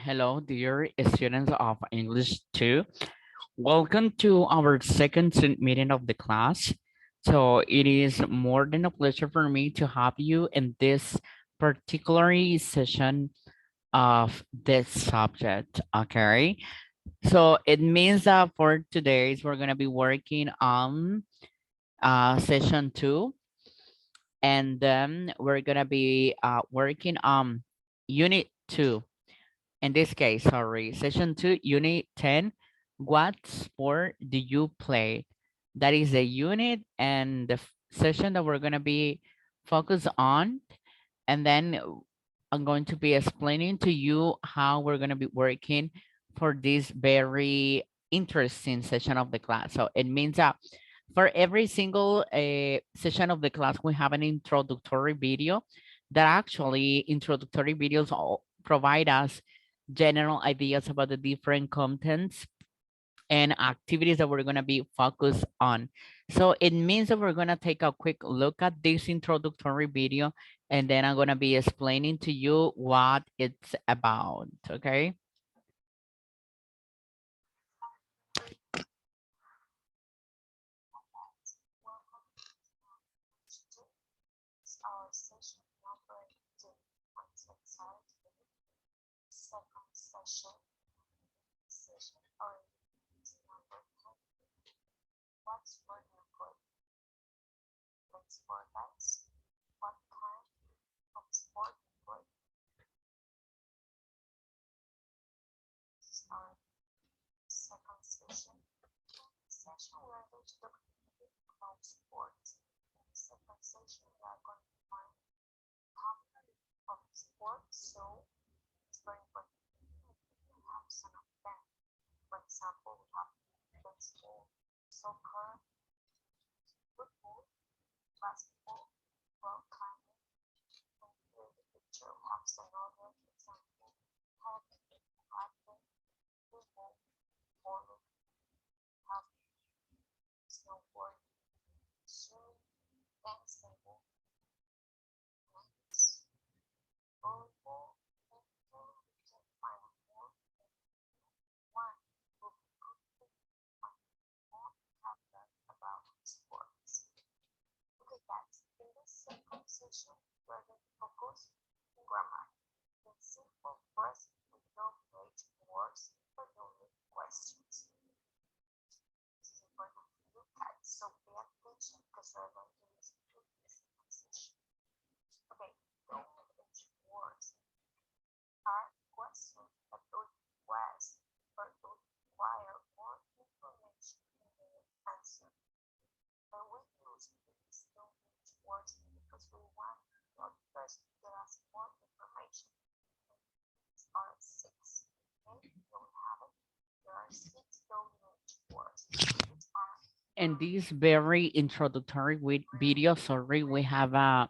Hello, dear students of English 2. Welcome to our second meeting of the class. So it is more than a pleasure for me to have you in this particular session of this subject, okay? So it means that for today's, we're gonna be working on session 2, and then we're gonna be working on unit 2. In this case, sorry, session 2, unit 10, what sport do you play? That is a unit and the session that we're gonna be focused on. And then I'm going to be explaining to you how we're gonna be working for this very interesting session of the class. So it means that for every single session of the class, we have an introductory video that actually introductory videos all provide us general ideas about the different contents and activities that we're going to be focused on. So it means that we're going to take a quick look at this introductory video, and then I'm going to be explaining to you what it's about, okay? In this very introductory video, sorry, we have a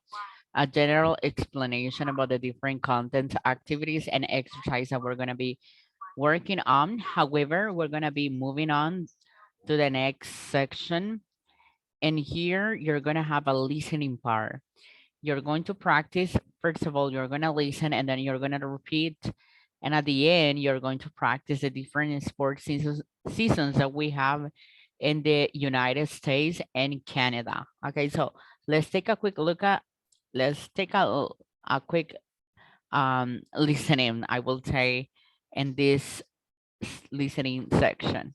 general explanation about the different content, activities, and exercise that we're going to be working on. However, we're going to be moving on to the next section. And here you're going to have a listening part. You're going to practice. First of all, you're going to listen, and then you're going to repeat. And at the end, you're going to practice the different sports seasons that we have in the United States and Canada. Okay, so let's take a quick look at, let's take a quick listening, I will say, in this listening section.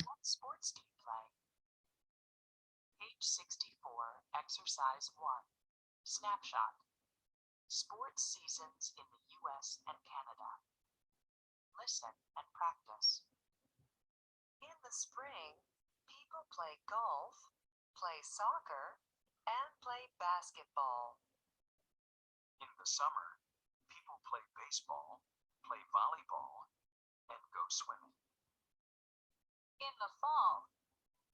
What sports do you play? Page 64, Exercise 1, Snapshot. Sports seasons in the U.S. and Canada. Listen and practice. In the spring, people play golf, play soccer, and play basketball. In the summer, people play baseball, play volleyball, and go swimming. In the fall,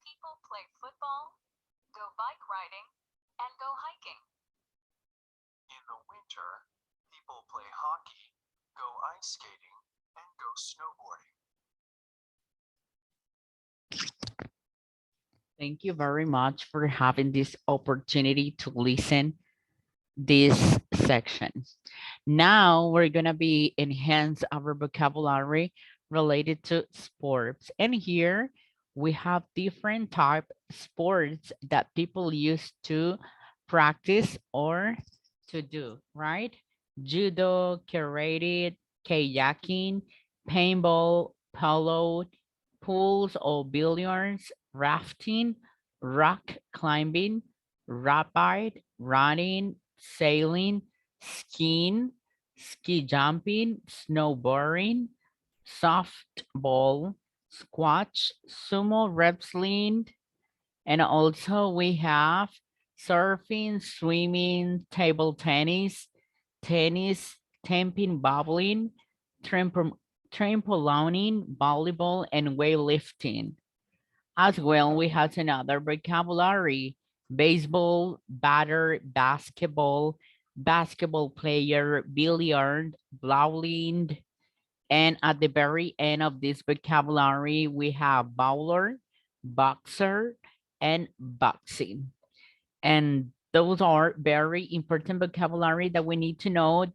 people play football, go bike riding, and go hiking. In the winter, people play hockey, go ice skating, and go snowboarding. Thank you very much for having this opportunity to listen this section. Now we're gonna be enhance our vocabulary related to sports. And here we have different type sports that people use to practice or to do, right? Judo, karate, kayaking, paintball, polo, pools or billiards, rafting, rock climbing, rapid, running, sailing, skiing, ski jumping, snowboarding, softball, squash, sumo wrestling, and also we have surfing, swimming, table tennis, tennis, tamping, bowling, trampolining, volleyball, and weightlifting. As well, we have another vocabulary: baseball, batter, basketball, basketball player, billiard, bowling, and at the very end of this vocabulary, we have bowler, boxer, and boxing. And those are very important vocabulary that we need to know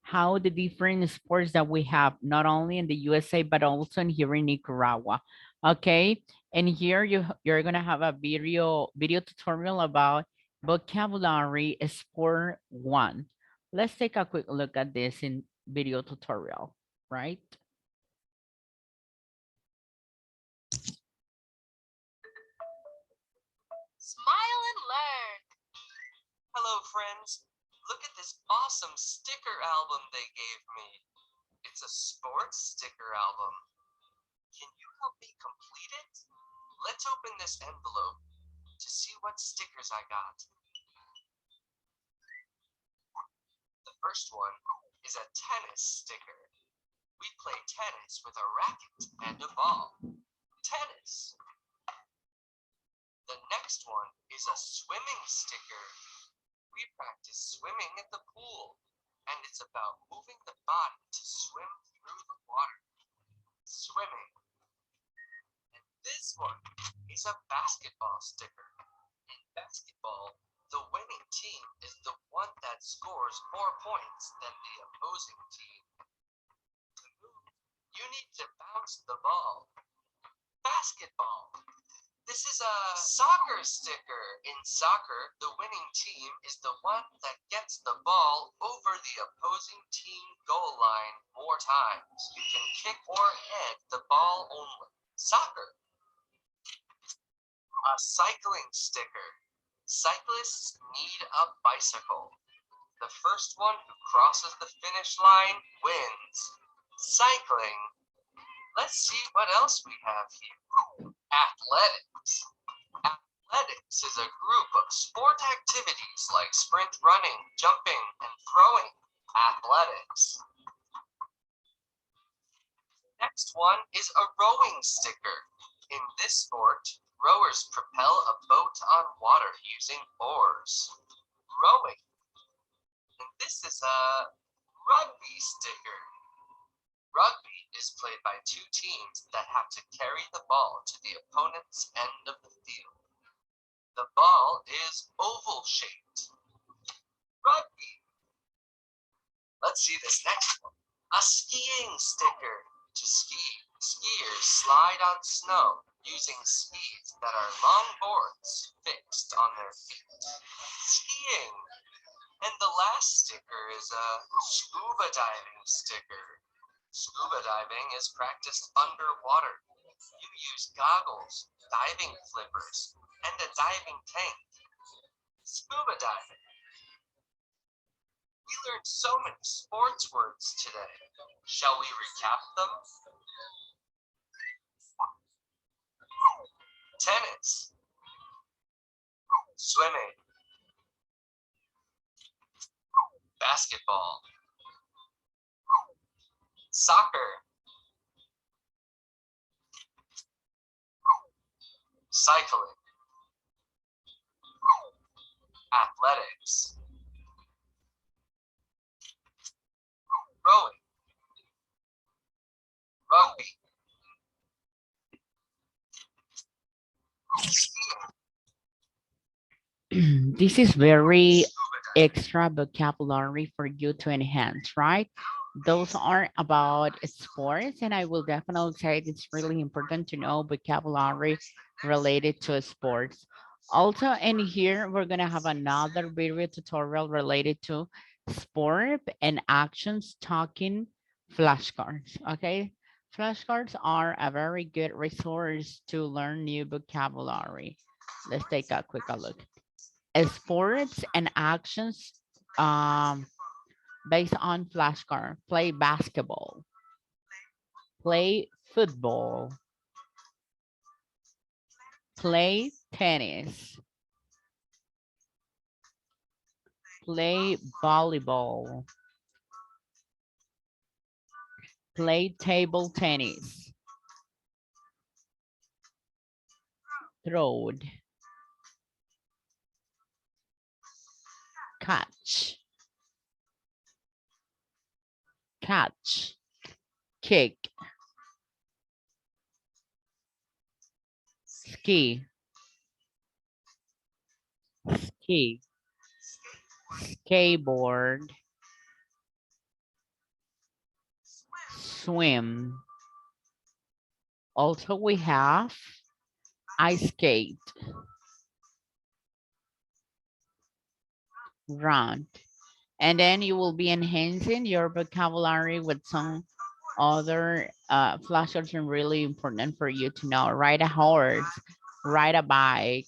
how the different sports that we have, not only in the USA, but also in here in Nicaragua. Okay, and here you're gonna have a video tutorial about vocabulary sport one. Let's take a quick look at this in video tutorial, right? Smile and learn. Hello, friends. Look at this awesome sticker album they gave me. It's a sports sticker album. Can you help me complete it? Let's open this envelope to see what stickers I got. The first one is a tennis sticker. We play tennis with a racket and a ball. Tennis. The next one is a swimming sticker. We practice swimming at the pool, and it's about moving the body to swim through the water. Swimming. And this one is a basketball sticker. In basketball, the winning team is the one that scores more points than the opposing team. To move, you need to bounce the ball. Basketball. This is a soccer sticker. In soccer, the winning team is the one that gets the ball over the opposing team goal line more times. You can kick or head the ball only. Soccer. A cycling sticker. Cyclists need a bicycle. The first one who crosses the finish line wins. Cycling. Let's see what else we have here. Athletics. Athletics is a group of sport activities like sprint running, jumping, and throwing. Athletics. Next one is a rowing sticker. In this sport, rowers propel a boat on water using oars. Rowing. And this is a rugby sticker. Rugby is played by two teams that have to carry the ball to the opponent's end of the field. The ball is oval shaped. Rugby. Let's see this next one. A skiing sticker. To ski, skiers slide on snow using skis that are long boards fixed on their feet. Skiing. And the last sticker is a scuba diving sticker. Scuba diving is practiced underwater. You use goggles, diving flippers, and a diving tank. Scuba diving. We learned so many sports words today. Shall we recap them? Tennis. Swimming. Basketball. Soccer. Cycling. Athletics. Rowing. Rugby. Skiing. This is very Scuba extra vocabulary for you to enhance, right? Those are about sports, and I will definitely say it's really important to know vocabulary related to sports. Also, in here, we're gonna have another video tutorial related to sport and actions talking flashcards, okay? Flashcards are a very good resource to learn new vocabulary. Let's take a quick look. Sports and actions based on flashcard. Play basketball, play football, play tennis, play volleyball, play table tennis, throw, catch, catch, kick, ski, ski, skateboard, swim. Also, we have ice skate, run. And then you will be enhancing your vocabulary with some other flashcards and really important for you to know. Ride a horse, ride a bike,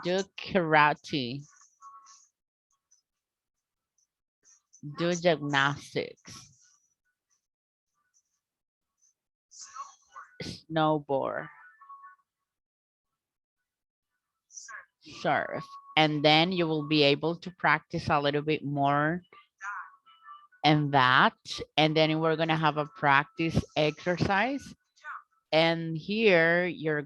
do karate, do gymnastics, snowboard, surf. And then you will be able to practice a little bit more and that. And then we're gonna have a practice exercise. And here we're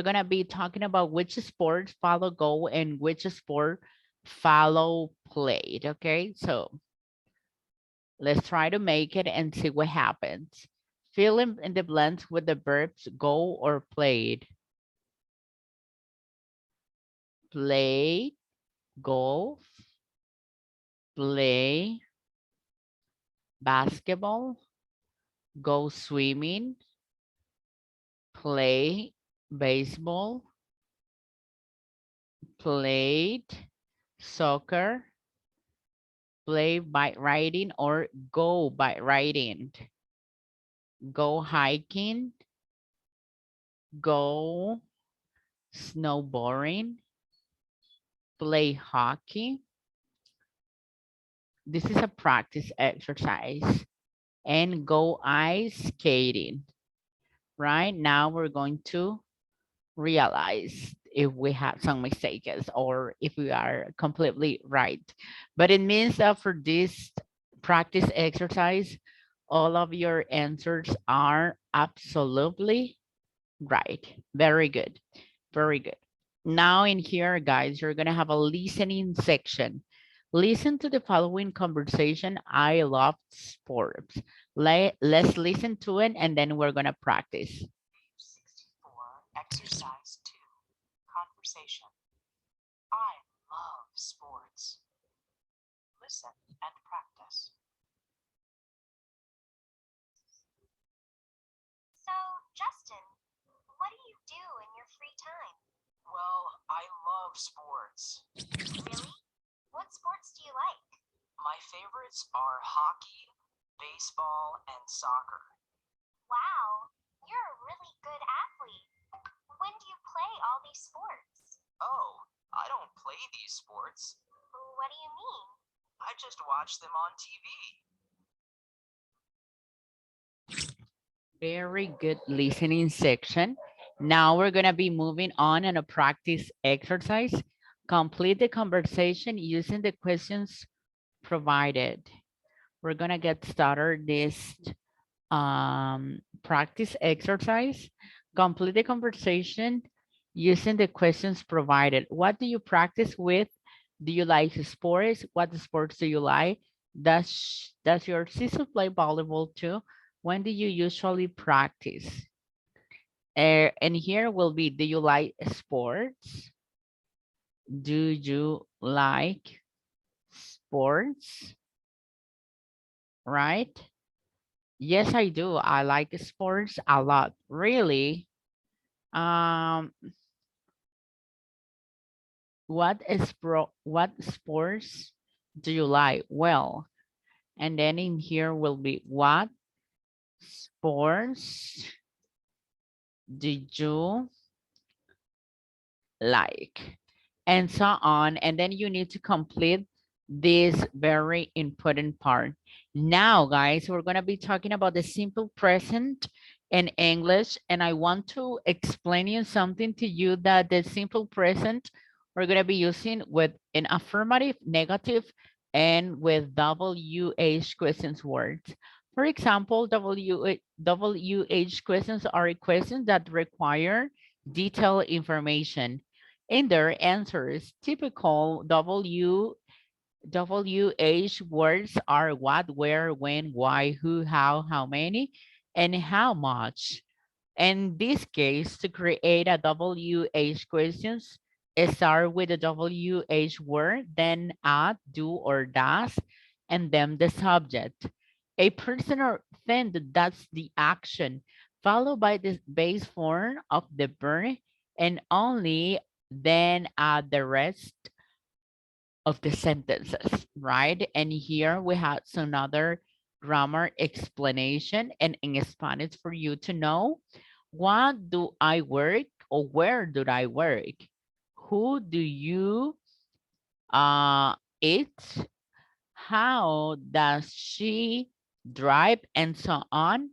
gonna be talking about which sport follow go and which sport follow played, okay? So let's try to make it and see what happens. Fill in the blanks with the verbs go or played. Play, golf, play, basketball, go swimming, play, baseball, played, soccer, play bike riding or go bike riding, go hiking, go snowboarding, play hockey. This is a practice exercise. And go ice skating. Right now we're going to realize if we have some mistakes or if we are completely right. But it means that for this practice exercise, all of your answers are absolutely right. Very good. Very good. Now in here, guys, you're gonna have a listening section. Listen to the following conversation. I love sports. Let's listen to it and then we're gonna practice. Page 64, exercise 2, conversation. I love sports. Listen and practice. So, Justin, what do you do in your free time? Well, I love sports. Really? What sports do you like? My favorites are hockey, baseball, and soccer. Wow, you're a really good athlete. When do you play all these sports? Oh, I don't play these sports. What do you mean? I just watch them on TV. Very good listening section. Now we're gonna be moving on in a practice exercise. Complete the conversation using the questions provided. We're gonna get started this practice exercise. Complete the conversation using the questions provided. What do you practice with? Do you like sports? What sports do you like? Does your sister play volleyball too? When do you usually practice? And here will be, do you like sports? Do you like sports? Right? Yes, I do. I like sports a lot. Really? Um, what sports do you like? Well, and then in here will be, what sports do you like? And so on. And then you need to complete this very important part. Now, guys, we're going to be talking about the simple present in English. And I want to explain you something to you, that the simple present we're going to be using with an affirmative, negative, and with WH questions words. For example, WH questions are questions that require detailed information in their answers. Typical WH words are what, where, when, why, who, how many, and how much. In this case, to create a WH questions, start with the WH word, then add do or does, and then the subject. A person or thing that does the action, followed by the base form of the verb, and only then add the rest of the sentences, right? And here we have some other grammar explanation and in Spanish for you to know. What do I work, or where do I work? Who do you eat? How does she drive? And so on,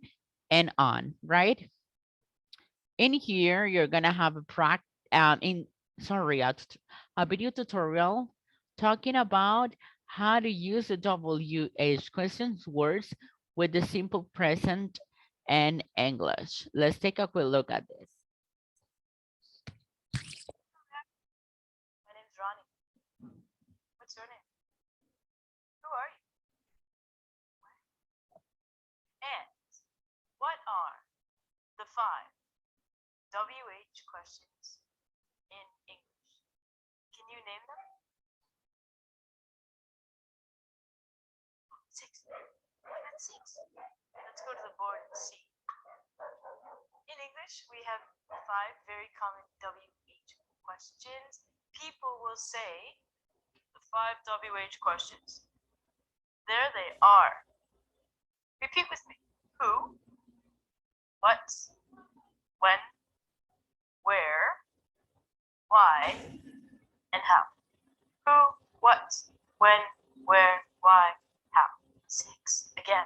right? In here, you're gonna have a a video tutorial talking about how to use the WH questions words with the simple present and English. Let's take a quick look at this. My name's Ronnie. What's your name? Who are you? And what are the 5 WH questions in English? Can you name them? 6. I got 6. Let's go to the board and see. In English, we have 5 very common WH questions. People will say the 5 WH questions. There they are. Repeat with me. Who, what, when, where, why, and how. Who, what, when, where, why, how. 6. Again.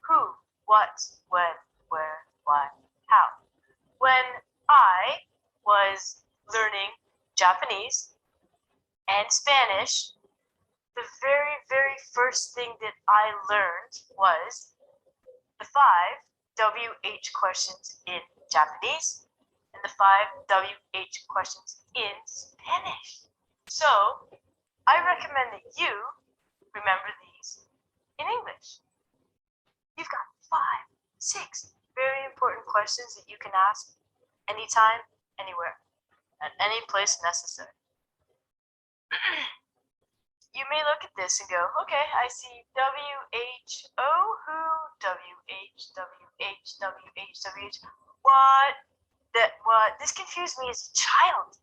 Who, what, when, where, why, how. When I was learning Japanese and Spanish, the very, very first thing that I learned was the 5 WH questions in Japanese and the 5 WH questions in Spanish. So I recommend that you remember these in English. You've got 5, 6 very important questions that you can ask anytime, anywhere, at any place necessary. You may look at this and go, okay, I see WHO, who, WH, what? This confused me as a child.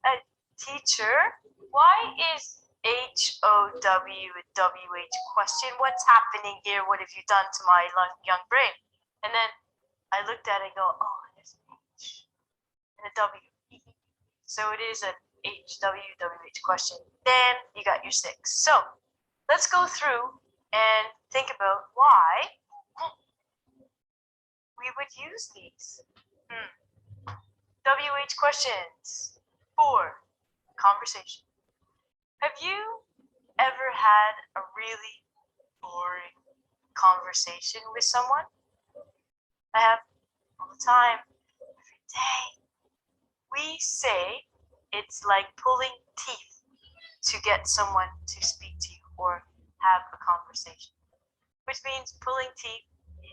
A teacher, why is HOW a WH question? What's happening here? What have you done to my young brain? And then I looked at it and go, oh, there's an H and a W. So it is an HWWH question. Then you got your 6. So let's go through and think about why we would use these. WH questions. 4. Conversation. Have you ever had a really boring conversation with someone? I have all the time, every day. We say it's like pulling teeth to get someone to speak to you or have a conversation, which means pulling teeth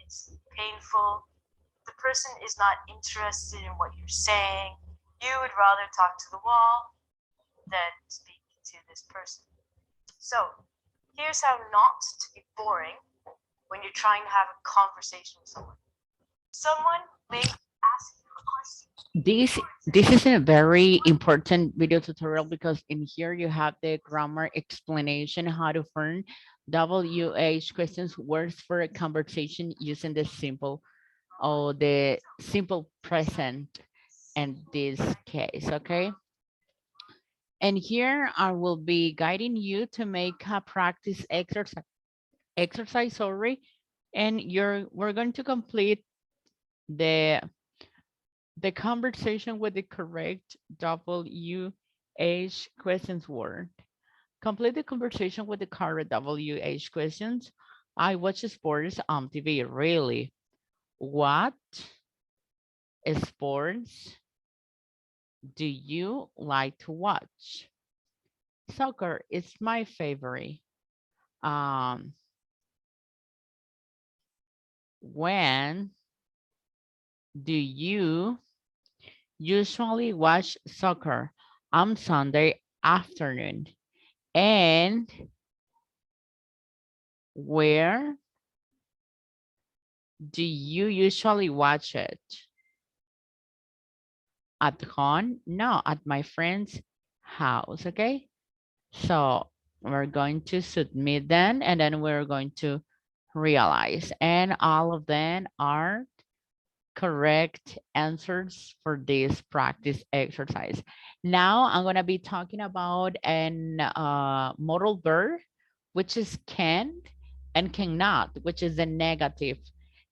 is painful, the person is not interested in what you're saying, you would rather talk to the wall than speak to this person. So here's how not to be boring when you're trying to have a conversation with someone. Someone may ask you a question. This is a very important video tutorial because in here you have the grammar explanation how to form WH questions words for a conversation using the simple or the simple present in this case, okay? And here I will be guiding you to make a practice exercise, sorry, and we're going to complete the conversation with the correct WH questions word. Complete the conversation with the correct WH questions. I watch sports on TV, really. What sports do you like to watch? Soccer is my favorite. When do you usually watch soccer? On Sunday afternoon. And where do you usually watch it? At home? No, at my friend's house, okay? So we're going to submit them and then we're going to realize. And all of them are correct answers for this practice exercise. Now I'm going to be talking about an modal verb, which is can and cannot, which is the negative.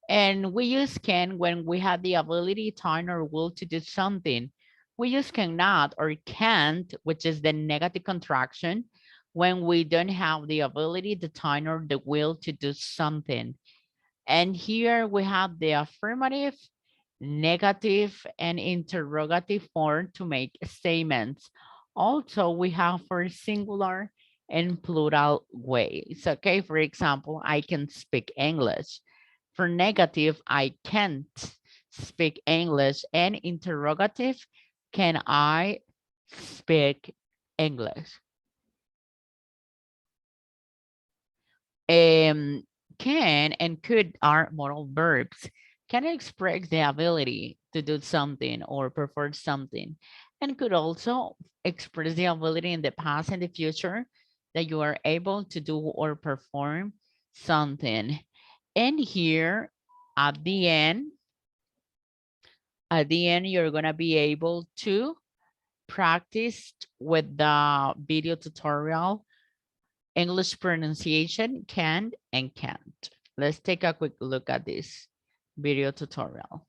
And we use can when we have the ability, time, or will to do something. We use cannot or can't, which is the negative contraction, when we don't have the ability, the time, or the will to do something. And here we have the affirmative, negative, and interrogative form to make statements. Also, we have for singular and plural ways. Okay, for example, I can speak English. For negative, I can't speak English. And interrogative, can I speak English? Can and could are modal verbs. Can express the ability to do something or perform something, and could also express the ability in the past and the future that you are able to do or perform something. And here at the end, you're gonna be able to practice with the video tutorial English pronunciation, can and can't. Let's take a quick look at this video tutorial.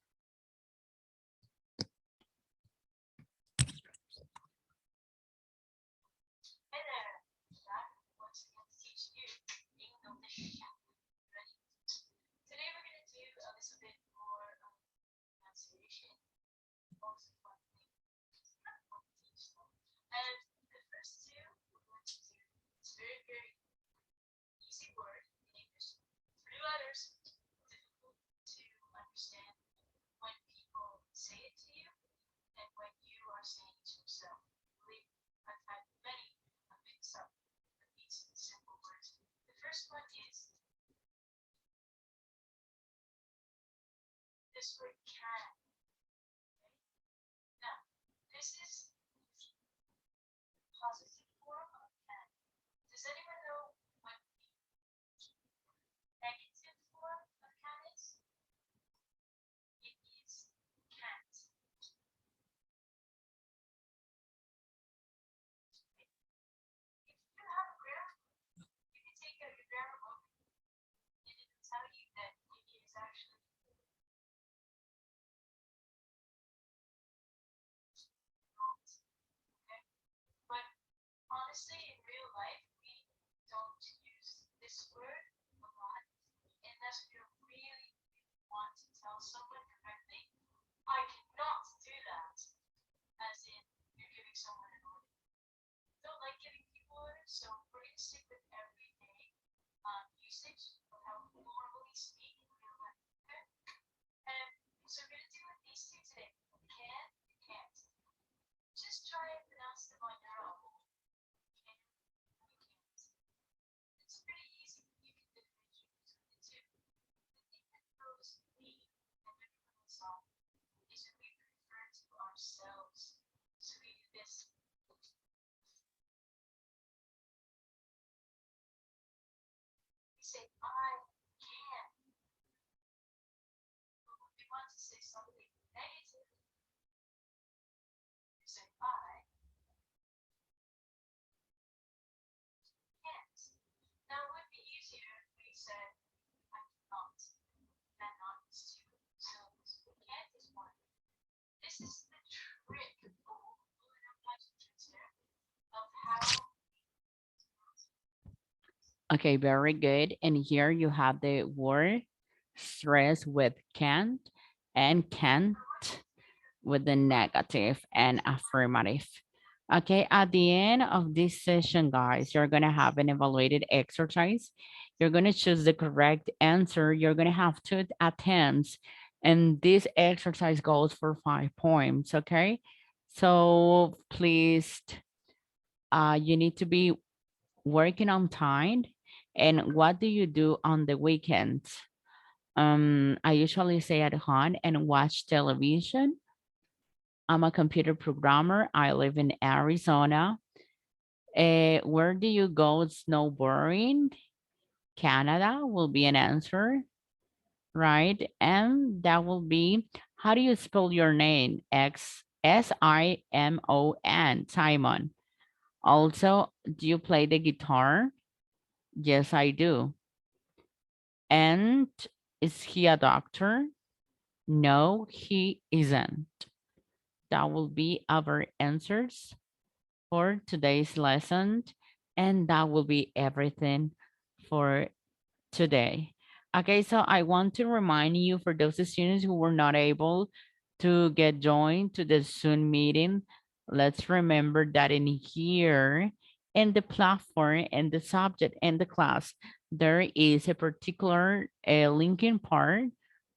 Hey there, Jack. Once again to teach you English. Ready? Today we're going to do a little bit more pronunciation. Also fun things. Kind of fun to teach them. And the first two we're going to do is very, very easy word in English. 3 letters. Difficult to understand when people say it to you and when you are saying it to yourself. Believe me, I've had many mix up with these simple words. The first one is this word can. Okay? Now, this is positive form of can. Does anyone know what the negative form of can is? It is can't. If you have a grammar book, you can take out your grammar book and it will tell you that it is actually not. Okay? But honestly, in real life, we don't use this word a lot unless we really want to tell someone correctly. I cannot do that, as in you're giving someone an order. Don't like giving people orders, so we're going to stick with everyday usage of how we normally speak in real life. Okay? And So we're gonna do with these two today. Can, can't. Just try and pronounce them on your own. Can, can't. It's pretty easy. You can differentiate between the two. The thing that throws me and everyone else off is when we refer to ourselves. So we do this. We say I can. But when we want to say something negative, we say I can't. Now it would be easier if we said I cannot. And not is two syllables. The can't is one. This is the trick. Oh, and I'm not tricks here of how. Okay, very good. And here you have the word stress with can't and can't with the negative and affirmative. Okay, at the end of this session, guys, you're gonna have an evaluated exercise. You're gonna choose the correct answer. You're gonna have 2 attempts, and this exercise goes for 5 points, okay? So please, you need to be working on time. And what do you do on the weekends? I usually stay at home and watch television. I'm a computer programmer. I live in Arizona. Where do you go snowboarding? Canada will be an answer, right? And that will be, how do you spell your name? S-I-M-O-N, Simon. Also, do you play the guitar? Yes, I do. And is he a doctor? No, he isn't. That will be our answers for today's lesson. And that will be everything for today. Okay, so I want to remind you, for those students who were not able to get joined to the Zoom meeting, let's remember that in here, in the platform and the subject and the class, there is a particular linking part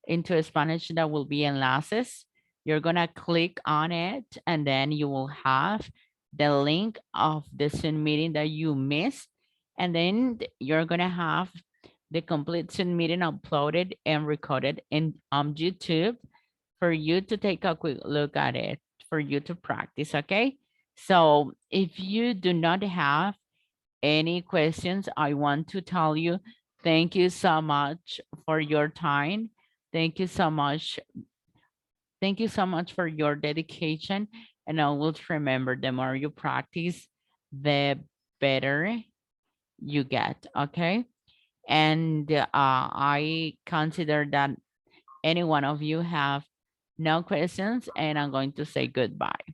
into Spanish that will be enlaces. You're gonna click on it and then you will have the link of the Zoom meeting that you missed. And then you're gonna have the complete Zoom meeting uploaded and recorded in YouTube for you to take a quick look at it, for you to practice, okay? So if you do not have any questions, I want to tell you, thank you so much for your time. Thank you so much. Thank you so much for your dedication. And always remember, the more you practice, the better you get, okay? And I consider that any one of you have no questions, and I'm going to say goodbye.